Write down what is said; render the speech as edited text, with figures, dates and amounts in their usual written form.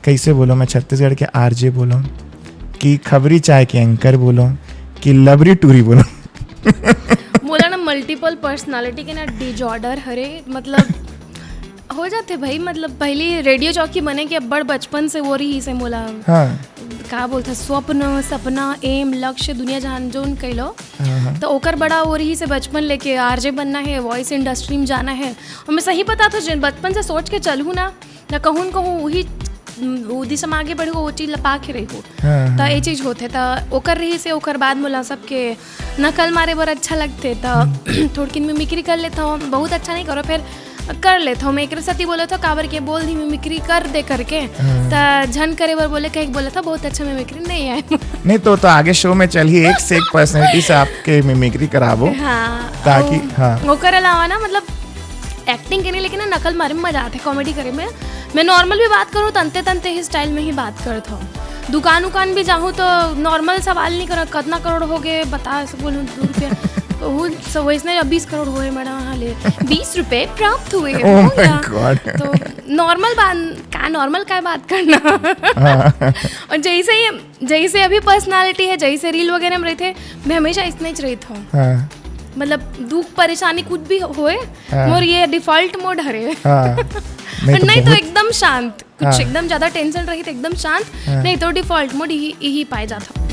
कैसे बोलो, मैं छत्तीसगढ़ के आरजे बोलो कि खबरी चाय के एंकर बोलो कि लबरी टूरी बोलो। बोला ना मल्टीपल पर्सनालिटी के ना डिजॉर्डर हरे, मतलब हो जाते भाई। मतलब पहली रेडियो जॉकी बने के बड़ बचपन से वो रही से मोला हाँ का बोलते स्वप्न सपना एम लक्ष्य दुनिया जहान जोन कैलो, तो ओकर बड़ा वो रही से बचपन लेके आरजे बनना है, वॉइस इंडस्ट्री में जाना है। और मैं सही पता था जिन बचपन से सोच के चलूँ ना कहूँ वही दिशा में आगे बढ़ू वो चीज़ लपा के रही हो। तो ये चीज़ होते तो ओकर रही से ओकर बाद मोला सबके नकल मारे बर अच्छा लगते, तो थोड़किन मिमिक्री कर लेता हूँ। बहुत अच्छा नहीं करो फिर कर लेता हूँ मैं। एक साथी बोला था काबर के बोल दी मिमिक्री कर दे करके, तो झन करे बर बोले कहीं बोला था बहुत अच्छा मिमिक्री नहीं है। नहीं तो आगे शो में चलिए एक से एक पर्सनैलिटी से आपके मिमिक्री कराबो। हाँ ताकि हाँ वो कर अलावा ना मतलब एक्टिंग करने लेकिन ना नकल मारे में मजा आता है, कॉमेडी करे में। मैं नॉर्मल भी बात करूँ तंते तंते ही स्टाइल में ही बात करता हूँ। दुकान उकान भी जाऊँ तो नॉर्मल सवाल नहीं करो कितना करोड़ हो गए बता बोलूँ 2 रुपया तो वैसे 20 करोड़ हुए मैडम हाँ ले 20 रुपये प्राप्त हुए। Oh my God. तो नॉर्मल बात करना। और जैसे अभी पर्सनालिटी है, जैसे रील वगैरह में रहते मैं हमेशा इतना ही रहता हूँ। मतलब दुख परेशानी कुछ भी होए मोर ये डिफॉल्ट मोड हरे। नहीं तो एकदम शांत, कुछ एकदम ज्यादा टेंशन रही तो एकदम शांत, नहीं तो डिफॉल्ट मोड ही पाए जाता।